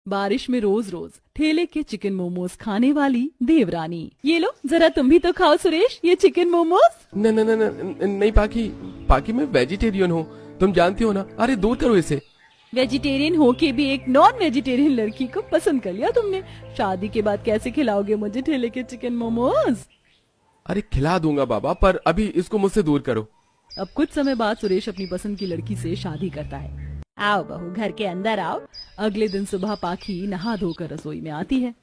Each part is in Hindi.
बारिश में रोज रोज ठेले के चिकन मोमोज खाने वाली देवरानी। ये लो जरा तुम भी तो खाओ सुरेश ये चिकन मोमोज। न न न न नहीं पाकी, पाकी मैं वेजिटेरियन हूँ, तुम जानती हो ना। अरे दूर करो इसे। वेजिटेरियन होके भी एक नॉन वेजिटेरियन लड़की को पसंद कर लिया तुमने। शादी के बाद कैसे खिलाओगे मुझे ठेले के चिकन मोमोज? अरे खिला दूंगा बाबा, पर अभी इसको मुझसे दूर करो। अब कुछ समय बाद सुरेश अपनी पसंद की लड़की से शादी करता है। आओ बहू घर के अंदर आओ। अगले दिन सुबह पाखी नहा धोकर रसोई में आती है।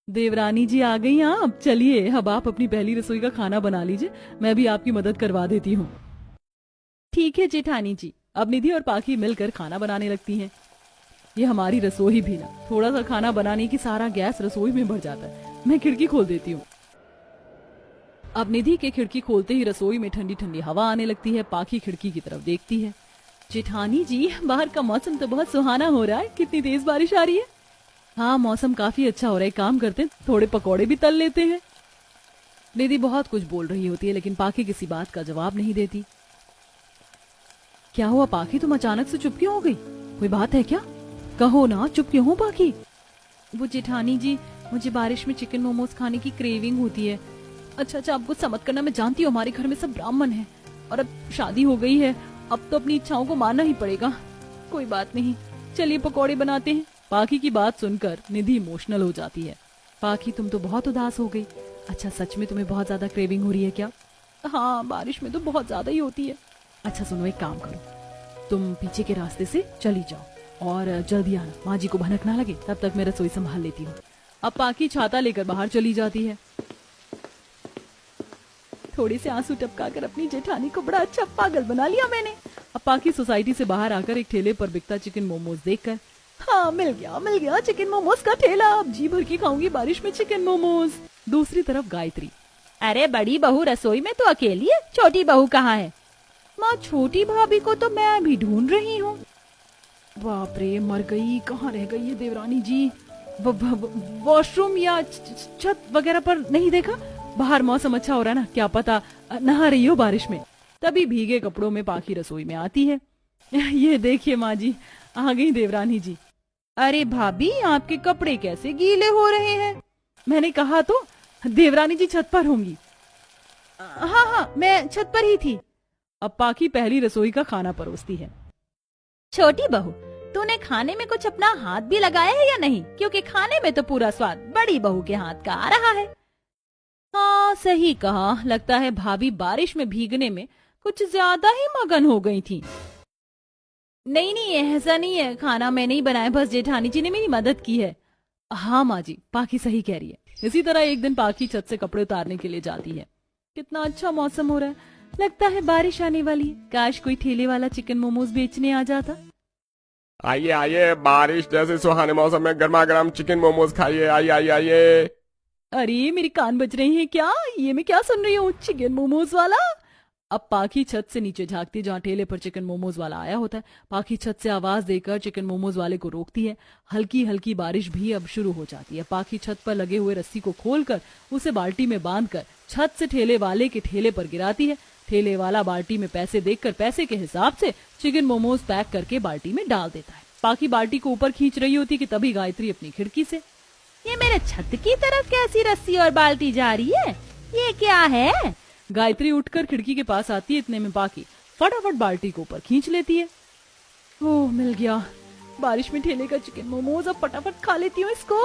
देवरानी जी आ गई आप, चलिए अब आप अपनी पहली रसोई का खाना बना लीजिए, मैं भी आपकी मदद करवा देती हूँ। ठीक है जेठानी जी। अब निधि और पाखी मिलकर खाना बनाने लगती हैं। ये हमारी रसोई भी ना, थोड़ा सा खाना बनाने की सारा गैस रसोई में भर जाता है। मैं खिड़की खोल देती हूँ। अब निधि के खिड़की खोलते ही रसोई में ठंडी ठंडी हवा आने लगती है। पाखी खिड़की की तरफ देखती है। जेठानी जी बाहर का मौसम तो बहुत सुहाना हो रहा है, कितनी तेज बारिश आ रही है। हाँ मौसम काफी अच्छा हो रहा है, काम करते हैं थोड़े पकौड़े भी तल लेते हैं। निधि बहुत कुछ बोल रही होती है लेकिन पाखी किसी बात का जवाब नहीं देती। क्या हुआ पाखी, तुम अचानक से चुप क्यों हो गई? कोई बात है क्या? कहो ना, चुप क्यों हो पाखी? वो जेठानी जी मुझे बारिश में चिकन मोमोज खाने की क्रेविंग होती है। अच्छा आपको समझ करना, मैं जानती हूँ हमारे घर में सब ब्राह्मण है और अब शादी हो गई है, अब तो अपनी इच्छाओं को मानना ही पड़ेगा। कोई बात नहीं, चलिए पकौड़े बनाते हैं। पाखी की बात सुनकर निधि इमोशनल हो जाती है। पाखी तुम तो बहुत उदास हो गई। अच्छा सच में तुम्हें बहुत ज्यादा क्रेविंग हो रही है क्या? हाँ बारिश में तो बहुत ज्यादा ही होती है। अच्छा सुनो, एक काम करो, तुम पीछे के रास्ते से चली जाओ और जल्दी आना, माँ जी को भनक ना लगे, तब तक मैं रसोई संभाल लेती हूँ। अब पाखी छाता लेकर बाहर चली जाती है। थोड़े से आंसू टपकाकर अपनी जेठानी को बड़ा अच्छा पागल बना लिया मैंने। अब पाखी सोसाइटी से बाहर आकर एक ठेले पर बिकता चिकन मोमोज देखकर, हाँ मिल गया चिकन मोमोज का ठेला, अब जी भर की खाऊंगी बारिश में चिकन मोमोज। दूसरी तरफ गायत्री, अरे बड़ी बहू रसोई में तो अकेली है, छोटी बहू कहाँ है? माँ छोटी भाभी को तो मैं अभी ढूंढ रही हूँ। बाप रे मर गई, कहाँ रह गई है देवरानी जी? वॉशरूम या छत वगैरह पर नहीं देखा? बाहर मौसम अच्छा हो रहा है ना, क्या पता नहा रही हो बारिश में। तभी भीगे कपड़ों में पाखी रसोई में आती है। ये देखिए माँ जी, आ गई देवरानी जी। अरे भाभी आपके कपड़े कैसे गीले हो रहे हैं? मैंने कहा तो देवरानी जी छत पर होंगी। हाँ मैं छत पर ही थी। अब पाखी पहली रसोई का खाना परोसती है। छोटी बहू तूने खाने में कुछ अपना हाथ भी लगाया है या नहीं? क्योंकि खाने में तो पूरा स्वाद बड़ी बहू के हाथ का आ रहा है। हाँ सही कहा, लगता है भाभी बारिश में भीगने में कुछ ज्यादा ही मगन हो गई थी। नहीं ऐसा नहीं है, खाना मैंने ही बनाया, बस जेठानी जी ने मेरी मदद की है। हाँ माँ जी, पाखी सही कह रही है। इसी तरह एक दिन पाखी छत से कपड़े उतारने के लिए जाती है। कितना अच्छा मौसम हो रहा है, लगता है बारिश आने वाली है। काश कोई ठेले वाला चिकन मोमोज बेचने आ जाता। आइए आइए, बारिश जैसे सुहाने मौसम में गर्मा गर्म चिकन मोमोज खाइए, आइए। अरे मेरी कान बज रही है क्या? ये मैं क्या सुन रही हूँ, चिकन मोमोज वाला? अब पाखी छत से नीचे झांकती है जहाँ ठेले पर चिकन मोमोज वाला आया होता है। पाखी छत से आवाज देकर चिकन मोमोज वाले को रोकती है। हल्की हल्की बारिश भी अब शुरू हो जाती है। पाखी छत पर लगे हुए रस्सी को खोलकर उसे बाल्टी में बांधकर छत से ठेले वाले के ठेले पर गिराती है। ठेले वाला बाल्टी में पैसे देखकर पैसे के हिसाब से चिकन मोमोज पैक करके बाल्टी में डाल देता है। पाखी बाल्टी को ऊपर खींच रही होती कि तभी गायत्री अपनी खिड़की से, ये मेरे छत की तरफ कैसी रस्सी और बाल्टी जा रही है, ये क्या है? गायत्री उठकर खिड़की के पास आती है। इतने में पाखी फटाफट बाल्टी को ऊपर खींच लेती है। ओह मिल गया, बारिश में ठेले का चिकन मोमोज, अब फटाफट खा लेती हूँ इसको।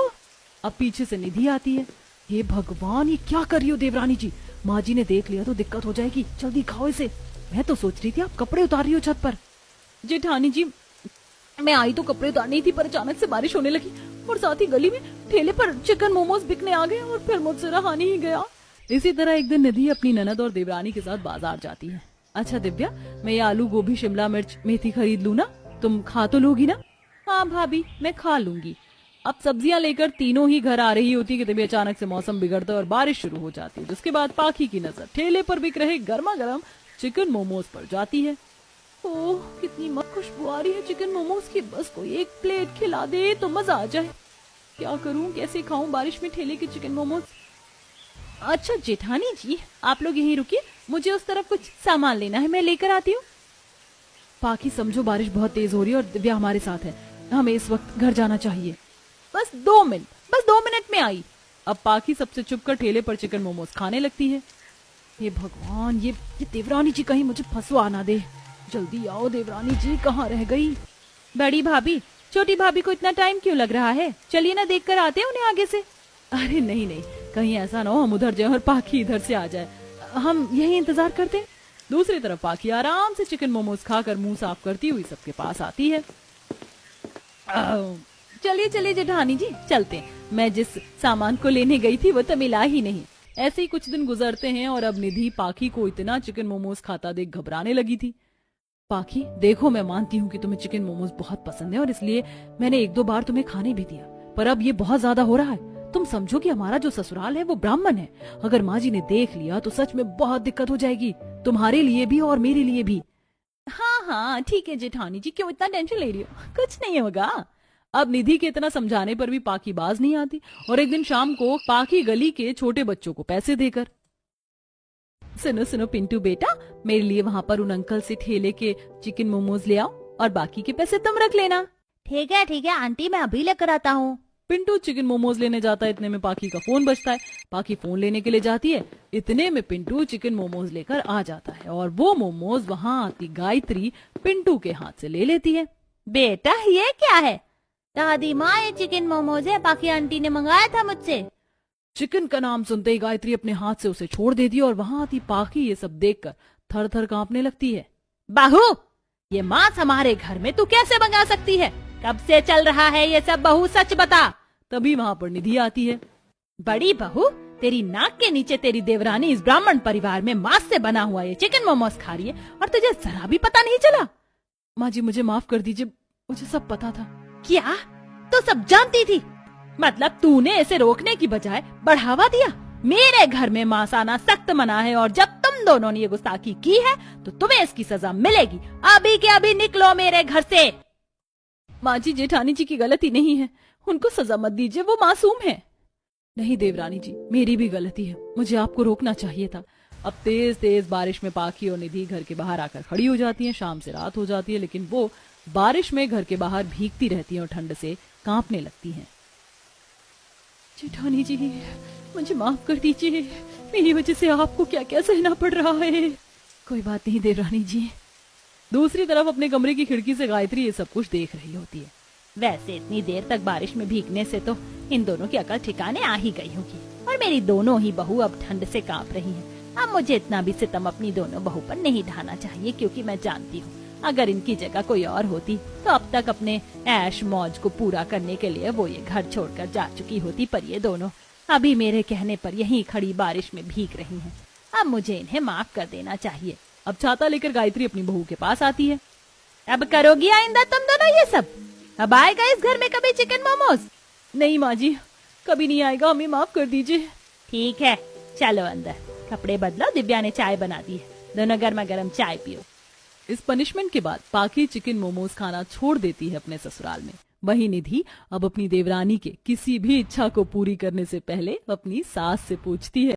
अब पीछे से निधि आती है। हे भगवान, ये क्या कर रही हो देवरानी जी? माँ जी ने देख लिया तो दिक्कत हो जाएगी, जल्दी खाओ इसे। मैं तो सोच रही थी आप कपड़े उतार रही हो छत पर। जेठानी जी मैं आई तो कपड़े उतारनी थी, पर अचानक से बारिश होने लगी और साथ ही गली में ठेले पर चिकन मोमोज बिकने आ गए और फिर मुझसे रहा नहीं गया। इसी तरह एक दिन निधि अपनी ननद और देवरानी के साथ बाजार जाती है। अच्छा दिव्या, मैं ये आलू गोभी शिमला मिर्च मेथी खरीद लूँ ना, तुम खा तो लोगी ना? हाँ भाभी मैं खा लूंगी। अब सब्जियां लेकर तीनों ही घर आ रही होती कि तभी अचानक से मौसम बिगड़ता है और बारिश शुरू हो जाती है। जिसके बाद पाखी की नजर ठेले पर बिक रहे गर्मा गर्म चिकन मोमोज पर जाती है। ओह कितनी मस्त खुशबू आ रही है चिकन मोमोज की, बस कोई एक प्लेट खिला दे तो मजा आ जाए। क्या करूं, कैसे खाऊं बारिश में ठेले के चिकन मोमोज? अच्छा जेठानी जी आप लोग यहीं रुकिए, मुझे उस तरफ कुछ सामान लेना है, मैं लेकर आती हूँ। पाखी समझो बारिश बहुत तेज हो रही है और दिव्या हमारे साथ है, हमें इस वक्त घर जाना चाहिए। बस 2 मिनट में आई। अब पाखी सबसे छुपकर ठेले पर चिकन मोमोज खाने लगती है। हे भगवान, ये देवरानी जी कहीं मुझे फंसवा ना दे। जल्दी आओ देवरानी जी, कहाँ रह गई? बड़ी भाभी, छोटी भाभी को इतना टाइम क्यों लग रहा है? चलिए ना देख कर आते हैं उन्हें आगे से। अरे नहीं नहीं, कहीं ऐसा ना हो हम उधर जाए और पाखी इधर से आ जाए। हम यही इंतजार करते हैं। दूसरी तरफ पाखी आराम से चिकन मोमोज खाकर मुंह साफ करती हुई सबके पास आती है। चलिए चलिए जेठानी जी, चलते हैं। मैं जिस सामान को लेने गई थी वो तो मिला ही नहीं। ऐसे ही कुछ दिन गुजरते हैं और अब निधि पाखी को इतना चिकन मोमोज खाता देख घबराने लगी थी। पाखी देखो, मैं मानती हूँ कि तुम्हें चिकन मोमोज बहुत पसंद है और इसलिए मैंने 1-2 बार तुम्हें खाने भी दिया, पर अब ये बहुत ज्यादा हो रहा है। तुम समझो कि हमारा जो ससुराल है वो ब्राह्मण है। अगर माँ जी ने देख लिया तो सच में बहुत दिक्कत हो जाएगी, तुम्हारे लिए भी और मेरे लिए भी। हाँ हाँ ठीक है जेठानी जी, क्यों इतना टेंशन ले रही हो? कुछ नहीं होगा। अब निधि के इतना समझाने पर भी पाखी बाज नहीं आती और एक दिन शाम को पाखी गली के छोटे बच्चों को पैसे देकर, सुनो सुनो पिंटू बेटा, मेरे लिए वहाँ पर उन अंकल से ठेले के चिकन मोमोज ले आओ और बाकी के पैसे तुम रख लेना। ठीक है आंटी, मैं अभी लेकर आता हूँ। पिंटू चिकन मोमोज लेने जाता है, इतने में पाखी का फोन बजता है। पाखी फोन लेने के लिए जाती है, इतने में पिंटू चिकन मोमोज लेकर आ जाता है और वो मोमोज वहाँ आती गायत्री पिंटू के हाथ से ले लेती है। बेटा ये क्या है? दादी माँ, ये चिकन मोमोज है, बाकी आंटी ने मंगाया था मुझसे। चिकन का नाम सुनते ही गायत्री अपने हाथ से उसे छोड़ देती है और वहाँ आती पाखी ये सब देखकर थर थर कांपने लगती है। बहू, ये मांस हमारे घर में तू कैसे मंगा सकती है? कब से चल रहा है ये सब? बहू सच बता। तभी वहाँ पर निधि आती है। बड़ी बहू, तेरी नाक के नीचे तेरी देवरानी इस ब्राह्मण परिवार में मांस से बना हुआ ये चिकन मोमोज खा रही है और तुझे जरा भी पता नहीं चला? माँ जी मुझे माफ कर दीजिए, मुझे सब पता था। क्या तू सब जानती थी? मतलब तूने इसे रोकने की बजाय बढ़ावा दिया? मेरे घर में मांस आना सख्त मना है और जब तुम दोनों ने ये गुस्ताखी की है तो तुम्हें इसकी सजा मिलेगी। अभी के अभी निकलो मेरे घर से। माँ जी, जेठानी जी की गलती नहीं है, उनको सजा मत दीजिए, वो मासूम है। नहीं देवरानी जी, मेरी भी गलती है, मुझे आपको रोकना चाहिए था। अब तेज तेज बारिश में पाखी और निधि घर के बाहर आकर खड़ी हो जाती हैं। शाम से रात हो जाती है लेकिन वो बारिश में घर के बाहर भीगती रहती हैं और ठंड से कांपने लगती हैं। जेठानी जी मुझे माफ कर दीजिए, मेरी वजह से आपको क्या क्या सहना पड़ रहा है। कोई बात नहीं देवरानी जी। दूसरी तरफ अपने कमरे की खिड़की से गायत्री ये सब कुछ देख रही होती है। वैसे इतनी देर तक बारिश में भीगने से तो इन दोनों की अकल ठिकाने आ ही गई होगी और मेरी दोनों ही बहू अब ठंड से कांप रही हैं। अब मुझे इतना भी सितम अपनी दोनों बहू पर नहीं ढाना चाहिए, क्योंकि मैं जानती हूँ अगर इनकी जगह कोई और होती तो अब तक अपने ऐश मौज को पूरा करने के लिए वो ये घर छोड़कर जा चुकी होती। पर ये दोनों अभी मेरे कहने पर यहीं खड़ी बारिश में भीग रही हैं। अब मुझे इन्हें माफ कर देना चाहिए। अब छाता लेकर गायत्री अपनी बहू के पास आती है। अब करोगी आइंदा तुम दोनों ये सब? अब आएगा इस घर में कभी चिकन मोमोज? नहीं माँ जी, कभी नहीं आएगा, हमें माफ कर दीजिए। ठीक है, चलो अंदर कपड़े बदलो, दिव्या ने चाय बना दी है, दोनों गर्मा गर्म चाय पियो। इस पनिशमेंट के बाद पाखी चिकन मोमोज खाना छोड़ देती है अपने ससुराल में। वहीं निधि अब अपनी देवरानी के किसी भी इच्छा को पूरी करने से पहले अपनी सास से पूछती है।